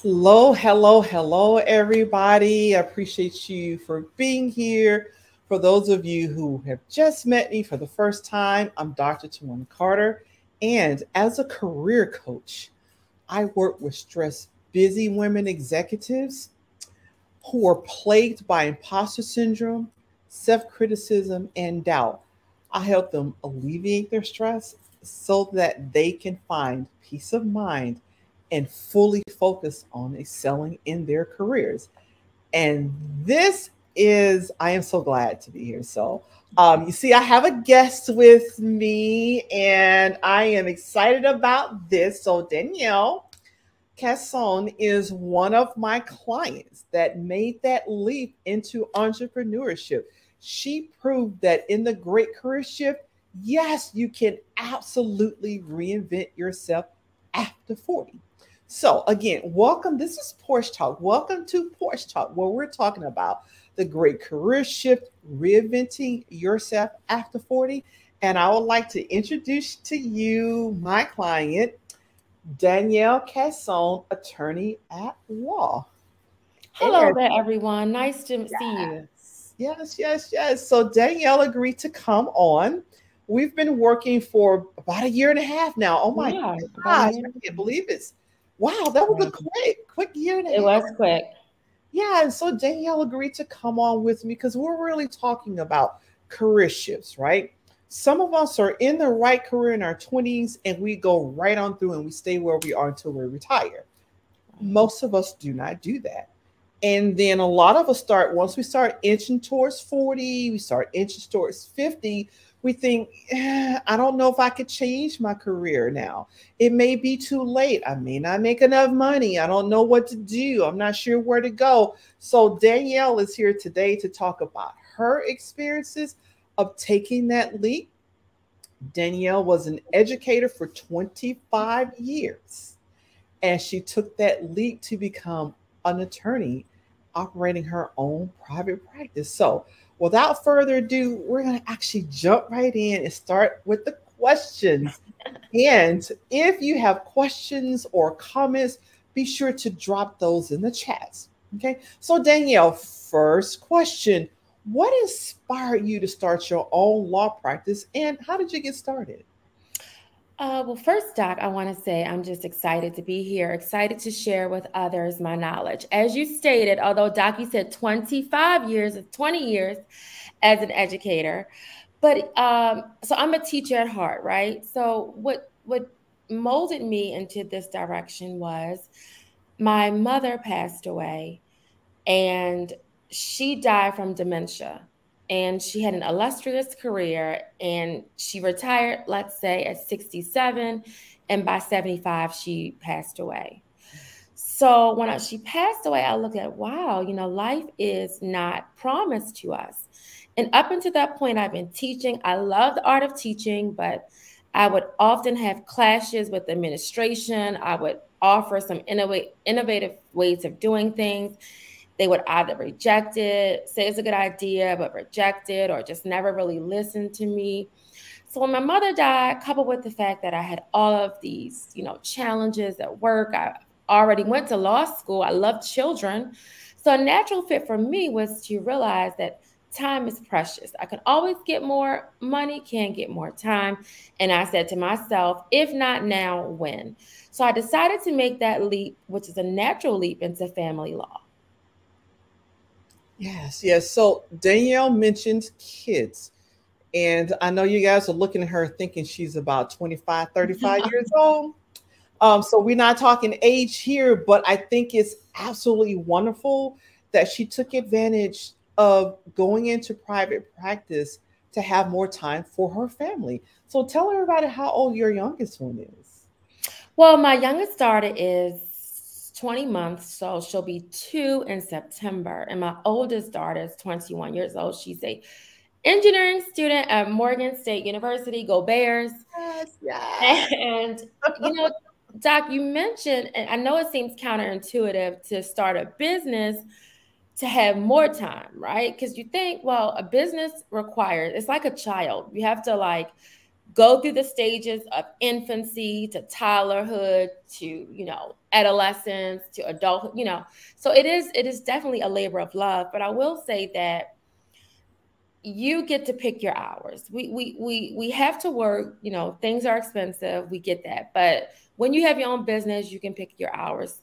Hello, hello, hello, everybody. I appreciate you for being here. For those of you who have just met me for the first time, I'm Dr. Tawana Carter. And as a career coach, I work with stress busy women executives who are plagued by imposter syndrome, self criticism, and doubt. I help them alleviate their stress so that they can find peace of mind and fully focus on excelling in their careers. And this I am so glad to be here. You see, I have a guest with me, and I am excited about this. So, Danielle Casson is one of my clients that made that leap into entrepreneurship. She proved that in the Great Career Shift, yes, you can absolutely reinvent yourself after 40. So, again, welcome. This is Porsche Talk. Welcome to Porsche Talk, where we're talking about the Great Career Shift, reinventing yourself after 40. And I would like to introduce to you my client, Danielle Casson, attorney at law. Hello And there, everyone. Nice to see you. yes. So Danielle agreed to come on. We've been working for about a year and a half now. Oh my Yeah, about a gosh, year. I can't believe it's wow, that was a Right. quick year and a It half. was quick. Yeah, and so Danielle agreed to come on with me because we're really talking about career shifts, right? Some of us are in the right career in our 20s and we go right on through and we stay where we are until we retire. Right. Most of us do not do that. And then a lot of us once we start inching towards 40, we start inching towards 50, we think, I don't know if I could change my career now. It may be too late. I may not make enough money. I don't know what to do. I'm not sure where to go. So Danielle is here today to talk about her experiences of taking that leap. Danielle was an educator for 25 years and she took that leap to become an attorney operating her own private practice. So, without further ado, we're going to actually jump right in and start with the questions. And if you have questions or comments, be sure to drop those in the chats. Okay. So, Danielle, first question: what inspired you to start your own law practice and how did you get started? Well, first, Doc, I want to say I'm just excited to be here, excited to share with others my knowledge. As you stated, although Doc, you said 25 years, 20 years as an educator, but so I'm a teacher at heart, right? So what molded me into this direction was my mother passed away and she died from dementia. And she had an illustrious career and she retired, let's say, at 67. And by 75, she passed away. So when she passed away, I looked at, wow, life is not promised to us. And up until that point, I've been teaching. I love the art of teaching, but I would often have clashes with administration. I would offer some innovative ways of doing things. They would either reject it, say it's a good idea, but reject it, or just never really listen to me. So when my mother died, coupled with the fact that I had all of these, challenges at work, I already went to law school. I love children. So a natural fit for me was to realize that time is precious. I can always get more money, can get more time. And I said to myself, if not now, when? So I decided to make that leap, which is a natural leap into family law. Yes. So Danielle mentioned kids. And I know you guys are looking at her thinking she's about 25, 35 years old. So we're not talking age here, but I think it's absolutely wonderful that she took advantage of going into private practice to have more time for her family. So tell everybody how old your youngest one is. Well, my youngest daughter is 20 months, so she'll be 2 in September. And my oldest daughter is 21 years old. She's a engineering student at Morgan State University. Go Bears. Yes. And, you know, Doc, you mentioned, and I know it seems counterintuitive to start a business to have more time, right? Because you think, well, a business requires, it's like a child. You have to like go through the stages of infancy to toddlerhood to, you know, adolescence to adulthood, you know. So it is definitely a labor of love. But I will say that you get to pick your hours. We have to work, you know, things are expensive. We get that. But when you have your own business, you can pick your hours.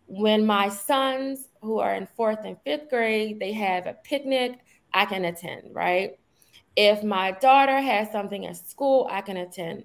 When my sons who are in 4th and 5th grade, they have a picnic, I can attend, right? If my daughter has something at school, I can attend.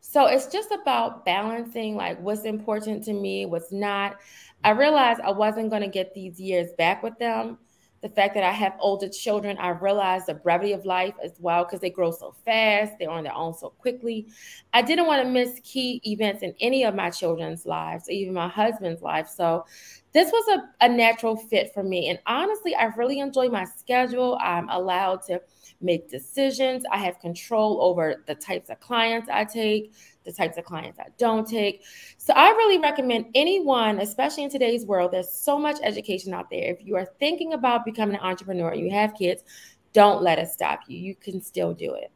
So it's just about balancing like what's important to me, what's not. I realized I wasn't going to get these years back with them. The fact that I have older children, I realized the brevity of life as well because they grow so fast, they're on their own so quickly. I didn't want to miss key events in any of my children's lives, even my husband's life. So this was a natural fit for me. And honestly, I really enjoy my schedule. I'm allowed to make decisions. I have control over the types of clients I take, the types of clients I don't take. So I really recommend anyone, especially in today's world, there's so much education out there. If you are thinking about becoming an entrepreneur and you have kids, don't let it stop you. You can still do it.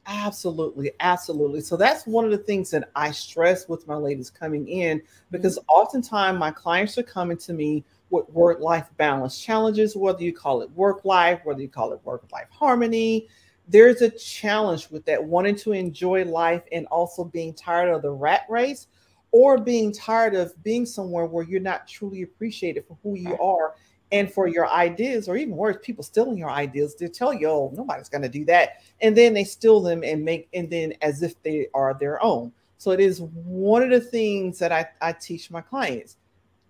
Absolutely, absolutely. So that's one of the things that I stress with my ladies coming in, because oftentimes my clients are coming to me with work-life balance challenges, whether you call it work life, whether you call it work-life harmony. There's a challenge with that, wanting to enjoy life and also being tired of the rat race, or being tired of being somewhere where you're not truly appreciated for who you are and for your ideas, or even worse, people stealing your ideas. They tell you, oh, nobody's going to do that. And then they steal them and then as if they are their own. So it is one of the things that I teach my clients.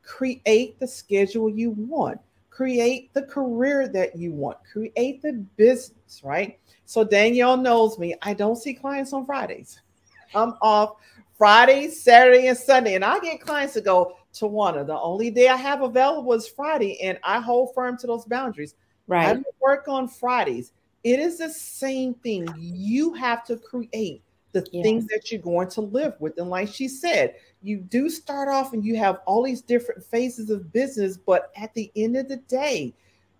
Create the schedule you want, create the career that you want, create the business, right? So Danielle knows me. I don't see clients on Fridays. I'm off Friday, Saturday, and Sunday. And I get clients to go, Tawana, the only day I have available is Friday, and I hold firm to those boundaries. Right. I don't work on Fridays. It is the same thing. You have to create the things that you're going to live with. And like she said, you do start off and you have all these different phases of business, but at the end of the day,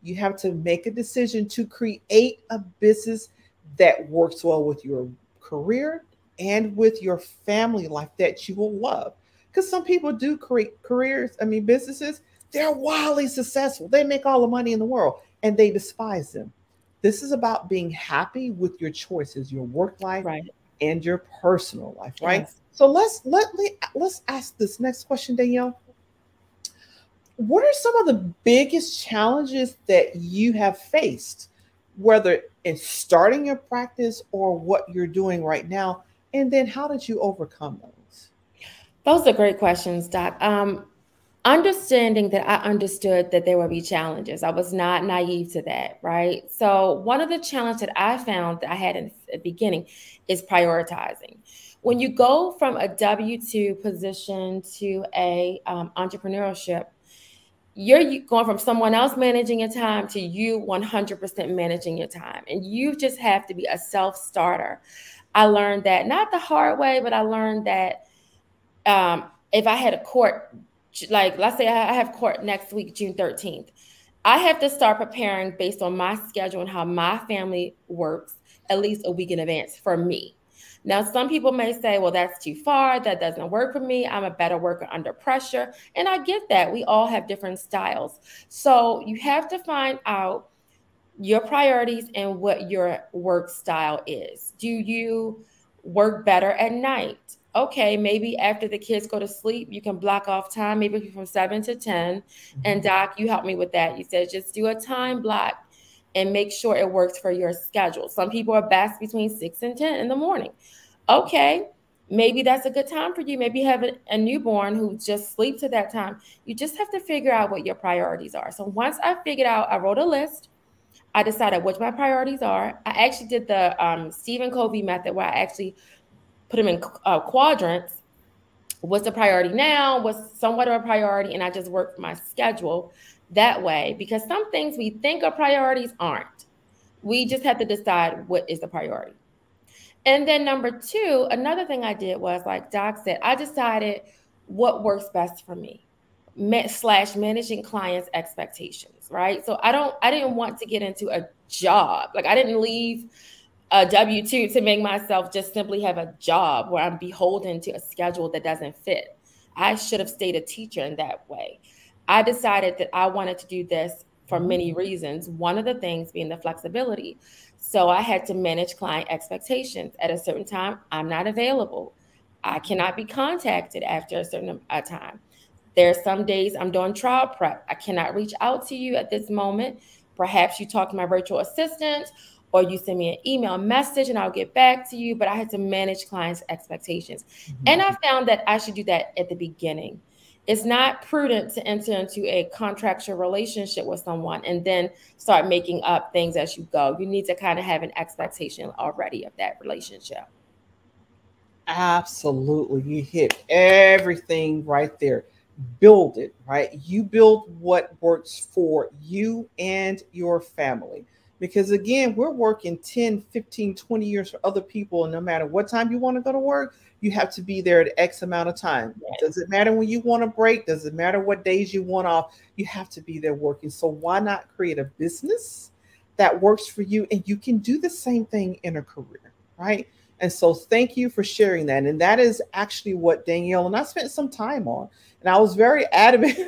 you have to make a decision to create a business that works well with your career and with your family life that you will love. Because some people do create careers, businesses, they're wildly successful. They make all the money in the world and they despise them. This is about being happy with your choices, your work life and your personal life, right? Yes. So let's ask this next question, Danielle. What are some of the biggest challenges that you have faced, whether in starting your practice or what you're doing right now? And then how did you overcome those? Those are great questions, Doc. Understanding that I understood that there would be challenges. I was not naive to that, right? So one of the challenges that I found that I had in the beginning is prioritizing. When you go from a W-2 position to a entrepreneurship, you're going from someone else managing your time to you 100% managing your time. And you just have to be a self-starter. I learned that not the hard way, but I learned that if I had a court, like let's say I have court next week, June 13th, I have to start preparing based on my schedule and how my family works at least a week in advance for me. Now, some people may say, well, that's too far. That doesn't work for me. I'm a better worker under pressure. And I get that. We all have different styles. So you have to find out your priorities and what your work style is. Do you work better at night? Okay, maybe after the kids go to sleep, you can block off time, maybe from 7 to 10. And Doc, you helped me with that. You said just do a time block and make sure it works for your schedule. Some people are best between 6 and 10 in the morning. Okay, maybe that's a good time for you. Maybe you have a newborn who just sleeps at that time. You just have to figure out what your priorities are. So once I figured out, I wrote a list. I decided what my priorities are. I actually did the Stephen Covey method where I actually put them in quadrants. What's the priority now? What's somewhat of a priority? And I just worked my schedule that way, because some things we think are priorities aren't. We just have to decide what is the priority. And then number two, another thing I did was, like Doc said, I decided what works best for me, / managing clients' expectations, right? So I didn't want to get into a job. Like I didn't leave a W-2 to make myself just simply have a job where I'm beholden to a schedule that doesn't fit. I should have stayed a teacher in that way. I decided that I wanted to do this for many reasons. One of the things being the flexibility. So I had to manage client expectations. At a certain time, I'm not available. I cannot be contacted after a certain time. There are some days I'm doing trial prep. I cannot reach out to you at this moment. Perhaps you talk to my virtual assistant or you send me an email message and I'll get back to you. But I had to manage clients' expectations. And I found that I should do that at the beginning. It's not prudent to enter into a contractual relationship with someone and then start making up things as you go. You need to kind of have an expectation already of that relationship. Absolutely. You hit everything right there. Build it, right? You build what works for you and your family. Because again, we're working 10, 15, 20 years for other people. And no matter what time you want to go to work, you have to be there at X amount of time. Yes. Does it matter when you want to break? Does it matter what days you want off? You have to be there working. So why not create a business that works for you? And you can do the same thing in a career, right? And so thank you for sharing that. And that is actually what Danielle and I spent some time on. And I was very adamant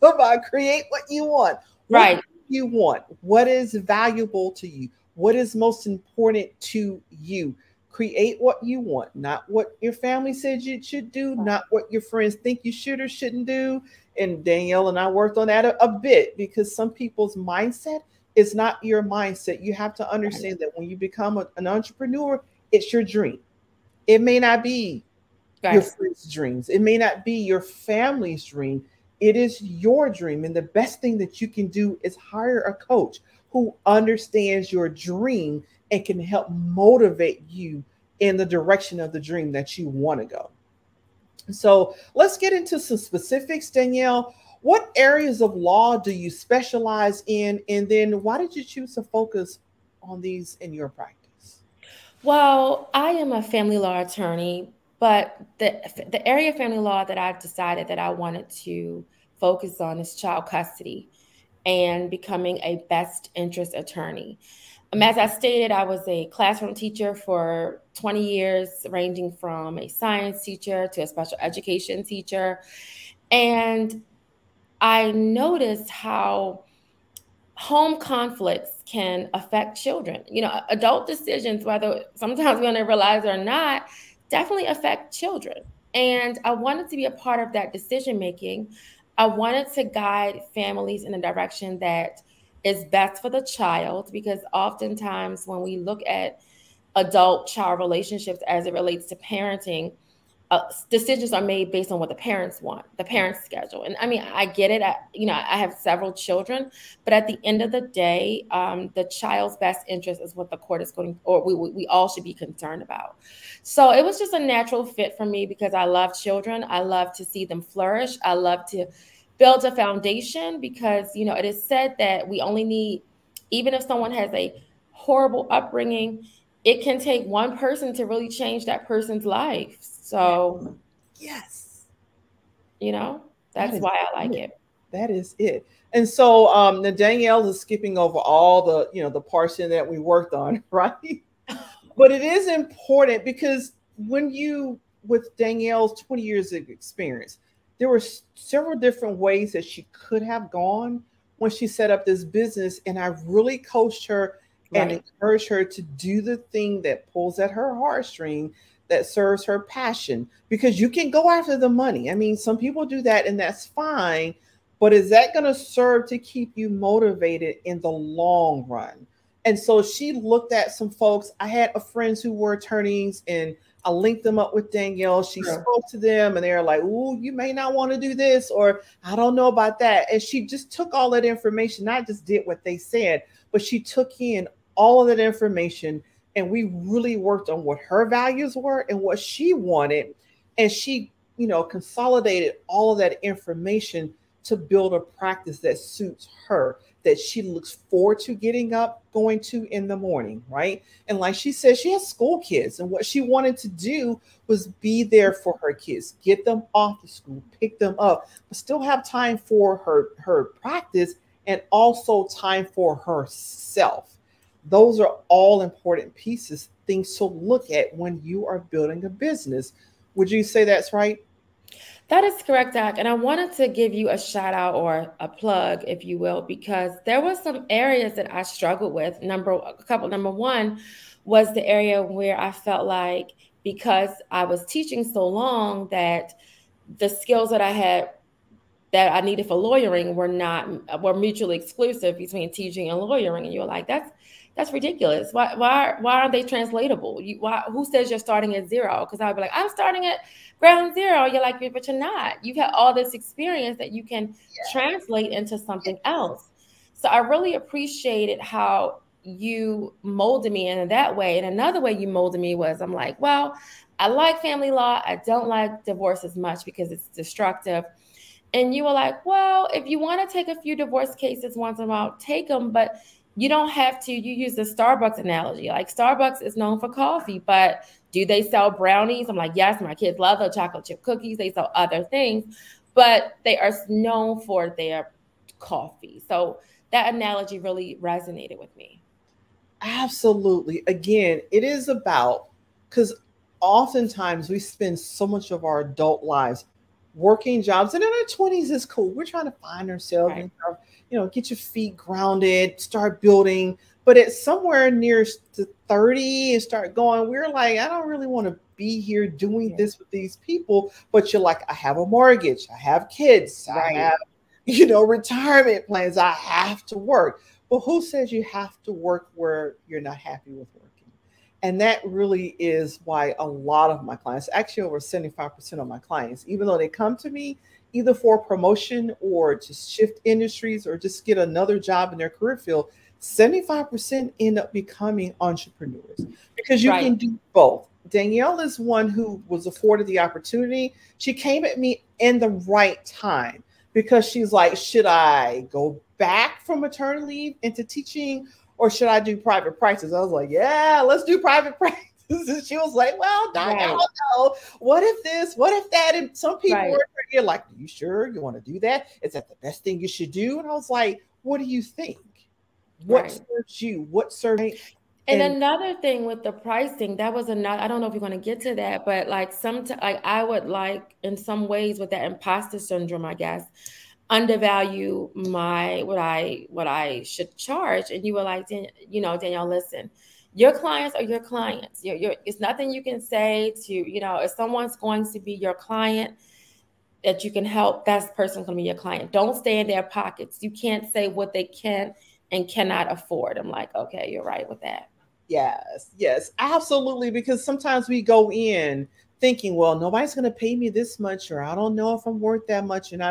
about create what you want. Right. What you want? What is valuable to you? What is most important to you? Create what you want, not what your family said you should do, not what your friends think you should or shouldn't do. And Danielle and I worked on that a bit because some people's mindset is not your mindset. You have to understand that when you become an entrepreneur, it's your dream. It may not be your friend's dreams. It may not be your family's dream. It is your dream. And the best thing that you can do is hire a coach who understands your dream and can help motivate you in the direction of the dream that you want to go. So let's get into some specifics, Danielle. What areas of law do you specialize in? And then why did you choose to focus on these in your practice? Well, I am a family law attorney, but the area of family law that I decided that I wanted to focus on is child custody and becoming a best interest attorney. As I stated, I was a classroom teacher for 20 years, ranging from a science teacher to a special education teacher. And I noticed how home conflicts can affect children. You know, adult decisions, whether sometimes we're going to realize it or not, definitely affect children. And I wanted to be a part of that decision making. I wanted to guide families in a direction that is best for the child, because oftentimes when we look at adult-child relationships as it relates to parenting, decisions are made based on what the parents want, the parents' schedule. And I mean, I get it. I have several children, but at the end of the day, the child's best interest is what the court is going, or we all should be concerned about. So it was just a natural fit for me because I love children. I love to see them flourish. I love to build a foundation because, you know, it is said that we only need, even if someone has a horrible upbringing, it can take one person to really change that person's life. So, yes, you know, that's why I like it. That is it. And so Danielle is skipping over all the, you know, the portion that we worked on, right? But it is important because when you, with Danielle's 20 years of experience, there were several different ways that she could have gone when she set up this business. And I really coached her and encouraged her to do the thing that pulls at her heartstring, that serves her passion, because you can go after the money. I mean, some people do that and that's fine, but is that going to serve to keep you motivated in the long run? And so she looked at some folks. I had friends who were attorneys and I linked them up with Danielle. She spoke to them and they're like, "Ooh, you may not want to do this," or "I don't know about that." And she just took all that information, not just did what they said, but she took in all of that information. And we really worked on what her values were and what she wanted. And she, you know, consolidated all of that information to build a practice that suits her, that she looks forward to getting up, going to in the morning, right? And like she said, she has school kids. And what she wanted to do was be there for her kids, get them off to school, pick them up, but still have time for her practice and also time for herself. Those are all important pieces, things to look at when you are building a business. Would you say that's right? That is correct, Doc. And I wanted to give you a shout out or a plug, if you will, because there were some areas that I struggled with. Number one was the area where I felt like because I was teaching so long that the skills that I had that I needed for lawyering were mutually exclusive between teaching and lawyering. And you're like, that's ridiculous. Why aren't they translatable? Who says you're starting at zero? Because I'd be like, I'm starting at ground zero. You're like, but you're not. You've had all this experience that you can translate into something else. So I really appreciated how you molded me in that way. And another way you molded me was I'm like, well, I like family law. I don't like divorce as much because it's destructive. And you were like, well, if you want to take a few divorce cases once in a while, take them, but you don't have to. You use the Starbucks analogy. Like Starbucks is known for coffee, but do they sell brownies? I'm like, yes, my kids love the chocolate chip cookies. They sell other things, but they are known for their coffee. So that analogy really resonated with me. Absolutely. Again, it is about, because oftentimes we spend so much of our adult lives working jobs, and in our 20s is cool. We're trying to find ourselves, right, and get your feet grounded, start building. But it's somewhere near to 30 and start going, we're like, I don't really want to be here doing this with these people. But you're like, I have a mortgage, I have kids, right, I have, retirement plans, I have to work. But who says you have to work where you're not happy with working? And that really is why a lot of my clients, actually over 75% of my clients, even though they come to me either for promotion or just shift industries or just get another job in their career field, 75% end up becoming entrepreneurs because you can do both. Danielle is one who was afforded the opportunity. She came at me in the right time because she's like, should I go back from maternity leave into teaching, or should I do private practice? I was like, yeah, let's do private practice. And she was like, well, Doc, I don't know. What if this? What if that? And some people are like, are you sure you want to do that? Is that the best thing you should do? And I was like, what do you think? What serves you? What serves you? And another thing with the pricing, that was another, I don't know if you're going to get to that, but like sometimes, like I would like in some ways with that imposter syndrome, I guess, undervalue what I should charge. And you were like, Danielle, listen, your clients are your clients. It's nothing you can say to, if someone's going to be your client that you can help, that person's going to be your client. Don't stay in their pockets. You can't say what they can and cannot afford. I'm like, okay, you're right with that. Yes, absolutely. Because sometimes we go in thinking, well, nobody's going to pay me this much, or I don't know if I'm worth that much. And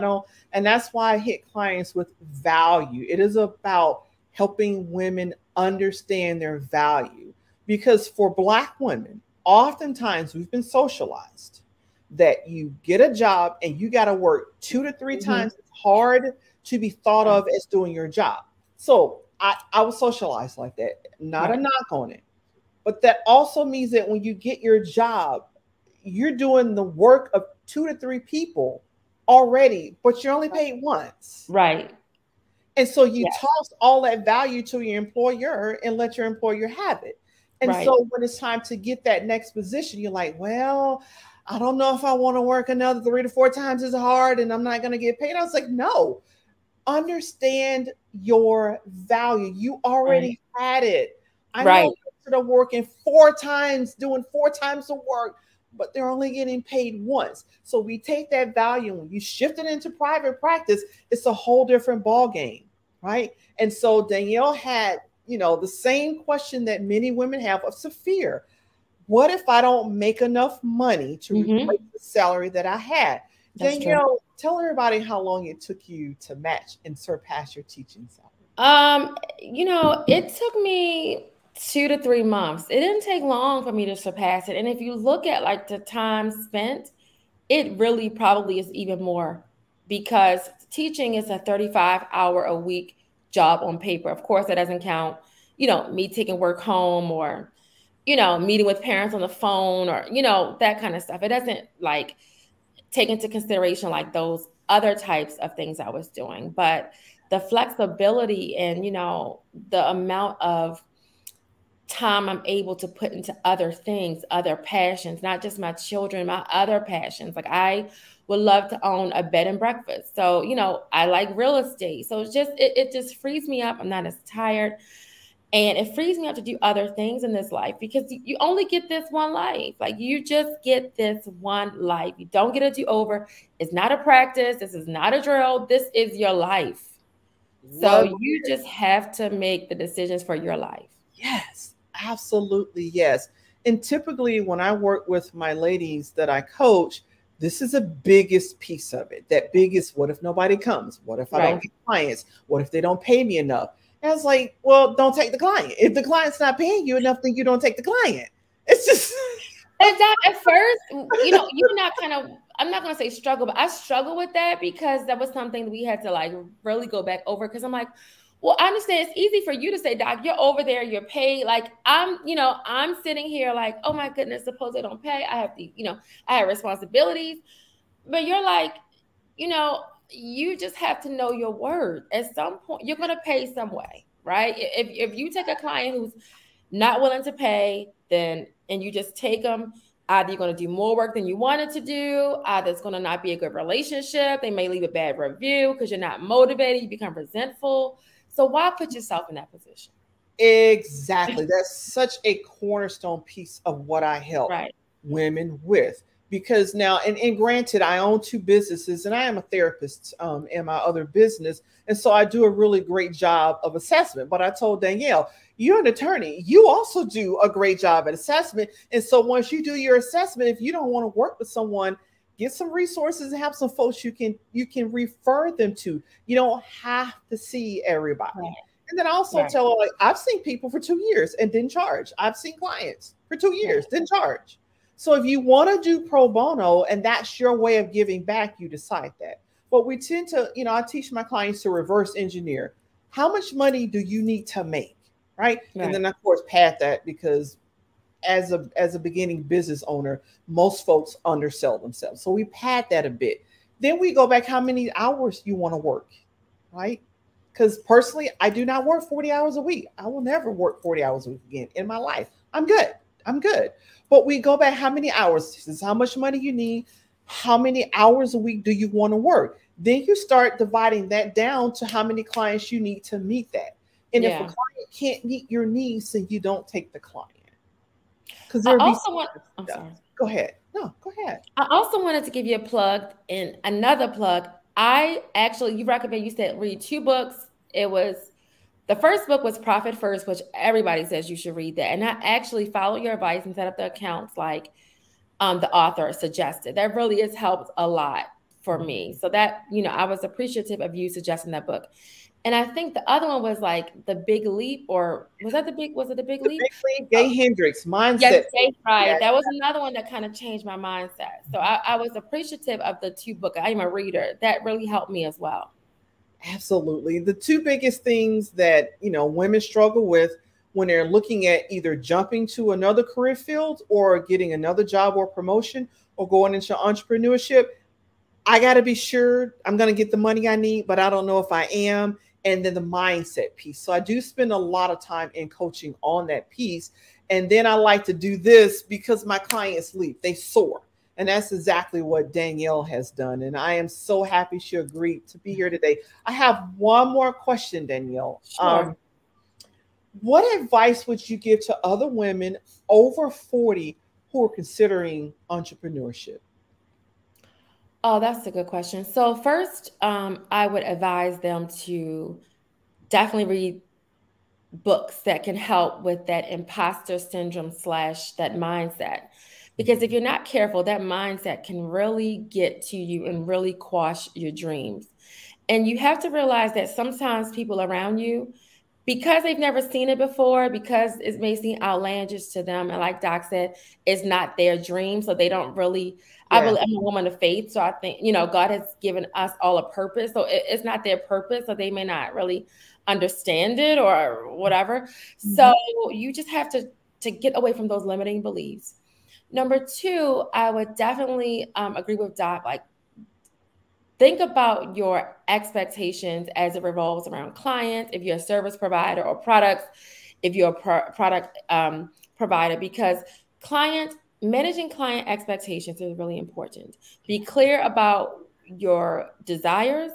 that's why I hit clients with value. It is about helping women understand their value, because for Black women, oftentimes we've been socialized that you get a job and you got to work 2 to 3 times as hard to be thought of as doing your job. So I was socialized like that, not a knock on it. But that also means that when you get your job, you're doing the work of 2 to 3 people already, but you're only paid once. Right. And so you toss all that value to your employer and let your employer have it. And so when it's time to get that next position, you're like, well, I don't know if I want to work another 3 to 4 times as hard and I'm not going to get paid. I was like, no, understand your value. You already had it. I know they're working 4 times, doing 4 times the work, but they're only getting paid once. So we take that value, when you shift it into private practice, it's a whole different ball game, right? And so Danielle had, the same question that many women have of fear. What if I don't make enough money to replace the salary that I had? That's Danielle, tell everybody how long it took you to match and surpass your teaching salary. It took me 2 to 3 months. It didn't take long for me to surpass it. And if you look at like the time spent, it really probably is even more, because teaching is a 35-hour-a-week job on paper. Of course, that doesn't count, me taking work home or, meeting with parents on the phone or, that kind of stuff. It doesn't like take into consideration like those other types of things I was doing. But the flexibility and, the amount of time I'm able to put into other things, other passions, not just my children, my other passions. Like I would love to own a bed and breakfast. So, you know, I like real estate. So it's just, it just frees me up. I'm not as tired. And it frees me up to do other things in this life because you only get this one life. Like you just get this one life. You don't get a do-over. It's not a practice. This is not a drill. This is your life. So Love you it. just have to make the decisions for your life. Yes, absolutely. Yes. And typically, when I work with my ladies that I coach, this is the biggest piece of it. That biggest, what if nobody comes? What if I don't Right. get clients? What if they don't pay me enough? And I was like, well, don't take the client. If the client's not paying you enough, then you don't take the client. It's just, And that at first, you know, you're not kind of, I'm not going to say struggle, but I struggle with that because that was something we had to like really go back over. Cause I'm like, well, I understand it's easy for you to say, Doc, you're over there, you're paid. Like I'm, you know, I'm sitting here like, oh my goodness, suppose they don't pay. I have to, you know, I have responsibilities. But you're like, you know, you just have to know your word. At some point, you're going to pay some way, right? If you take a client who's not willing to pay, then and you just take them, either you're going to do more work than you wanted to do, either it's going to not be a good relationship. They may leave a bad review because you're not motivated, you become resentful. So why put yourself in that position? exactly. That's such a cornerstone piece of what I help Right. women with. Because now, and granted, I own two businesses and I am a therapist in my other business. And so I do a really great job of assessment. But I told Danielle, you're an attorney. You also do a great job at assessment. And so once you do your assessment, if you don't want to work with someone, get some resources and have some folks you can refer them to. You don't have to see everybody. Right. And then I also Right. tell her, like, I've seen people for 2 years and didn't charge. I've seen clients for 2 years, Right. didn't charge. So if you want to do pro bono and that's your way of giving back, you decide that. But we tend to, I teach my clients to reverse engineer. How much money do you need to make? Right. And Right. then of course pad that, because as a beginning business owner, most folks undersell themselves. So we pad that a bit. Then we go back how many hours you want to work, right? Because personally, I do not work 40 hours a week. I will never work 40 hours a week again in my life. I'm good. I'm good. But we go back how many hours? This is how much money you need. How many hours a week do you want to work? Then you start dividing that down to how many clients you need to meet that. And if a Yeah. client can't meet your needs, then you don't take the client. Because I there'll be also want, I'm stuff. sorry. Go ahead. No, go ahead. I also wanted to give you a plug and another plug. I actually, you recommend, you said read two books. It was, the first book was Profit First, which everybody says you should read that. And I actually followed your advice and set up the accounts like the author suggested. That really has helped a lot for me. So that, you know, I was appreciative of you suggesting that book. And I think the other one was like The Big Leap, or was it The Big The Leap? Big League, Gay Hendricks, Yes, mindset. Jay Yeah, Fried. That was another one that kind of changed my mindset. So I was appreciative of the two books. I'm a reader. That really helped me as well. absolutely. The two biggest things that women struggle with when they're looking at either jumping to another career field or getting another job or promotion or going into entrepreneurship. I got to be sure I'm going to get the money I need, but I don't know if I am. And then the mindset piece. So I do spend a lot of time in coaching on that piece. And then I like to do this because my clients leap, they soar. And that's exactly what Danielle has done. And I am so happy she agreed to be here today. I have one more question, Danielle. Sure. What advice would you give to other women over 40 who are considering entrepreneurship? Oh, that's a good question. So first, I would advise them to definitely read books that can help with that imposter syndrome slash that mindset. Because if you're not careful, that mindset can really get to you and really quash your dreams. And you have to realize that sometimes people around you, because they've never seen it before, because it may seem outlandish to them, and like Doc said, it's not their dream, so they don't really. I Yeah. believe I'm a woman of faith, so I think God has given us all a purpose, so it's not their purpose, so they may not really understand it or whatever. So Mhm. you just have to get away from those limiting beliefs. Number two, I would definitely agree with Doc. Like, think about your expectations as it revolves around clients, if you're a service provider or products. if you're a product provider, because managing client expectations is really important. Be clear about your desires,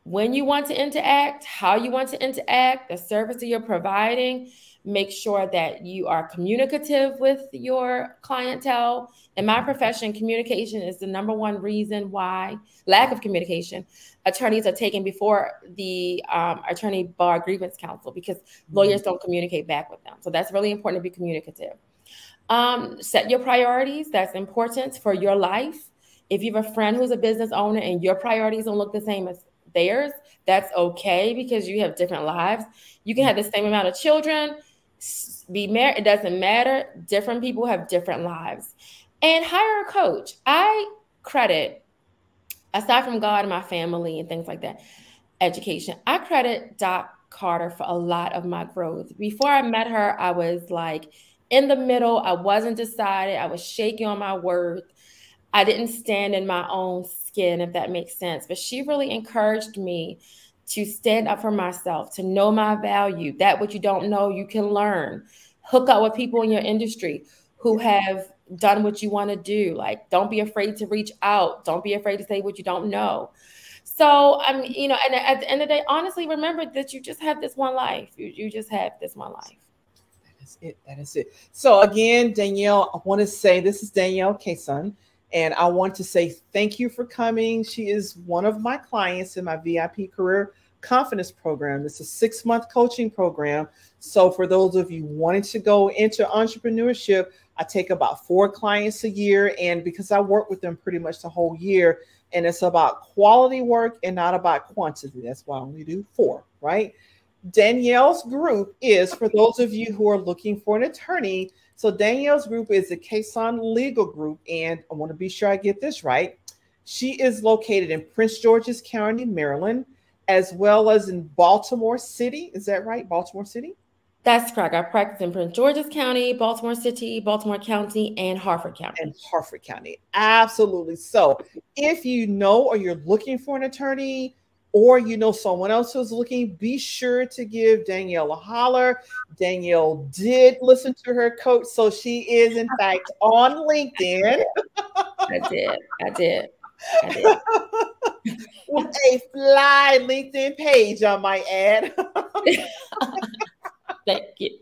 when you want to interact, how you want to interact, the service that you're providing. Make sure that you are communicative with your clientele. In my profession, communication is the number one reason why, lack of communication, attorneys are taken before the attorney bar grievance council, because lawyers don't communicate back with them. So that's really important to be communicative. Set your priorities. That's important for your life. If you have a friend who's a business owner and your priorities don't look the same as theirs, that's okay, because you have different lives. You can have the same amount of children, be married, it doesn't matter. Different people have different lives. And hire a coach. I credit, aside from God and my family and things like that, education, I credit Doc Carter for a lot of my growth. Before I met her, I was like in the middle. I wasn't decided. I was shaky on my worth. I didn't stand in my own skin, if that makes sense. But she really encouraged me to stand up for myself, to know my value. That what you don't know, you can learn. Hook up with people in your industry who have done what you want to do. Like, don't be afraid to reach out. Don't be afraid to say what you don't know. So, and at the end of the day, honestly, remember that you just have this one life. You just have this one life. That is it. So again, Danielle, I want to say, this is Danielle Kaysen, and I want to say thank you for coming. She is one of my clients in my VIP Career Confidence Program. It's a 6-month coaching program. So for those of you wanting to go into entrepreneurship, I take about 4 clients a year. And because I work with them pretty much the whole year, and it's about quality work and not about quantity. That's why I only do 4, right? Danielle's group is for those of you who are looking for an attorney. So Danielle's group is the Kaysen Legal Group. And I want to be sure I get this right. She is located in Prince George's County, Maryland, as well as in Baltimore City. Is that right? Baltimore City? That's correct. I practice in Prince George's County, Baltimore City, Baltimore County, and Harford County. And Harford County. Absolutely. So if you know or you're looking for an attorney, or you know someone else who's looking, be sure to give Danielle a holler. Danielle did listen to her coach, so she is in fact on LinkedIn. I did. With a fly LinkedIn page, I might add. Thank you.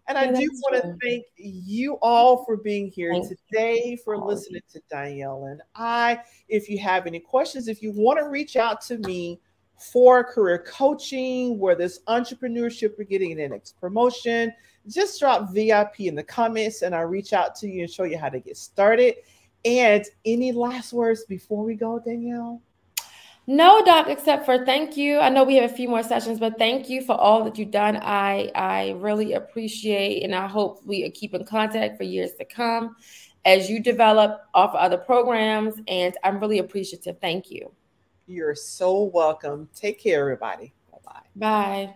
And I do want to thank you all for being here today, for listening to Danielle and I. If you have any questions, if you want to reach out to me for career coaching, whether it's entrepreneurship or getting the next promotion, just drop VIP in the comments and I'll reach out to you and show you how to get started. And any last words before we go, Danielle? No, Doc, except for thank you. I know we have a few more sessions, but thank you for all that you've done. I really appreciate, and I hope we keep in contact for years to come as you develop, offer other programs, and I'm really appreciative. Thank you. You're so welcome. Take care, everybody. Bye-bye. Bye.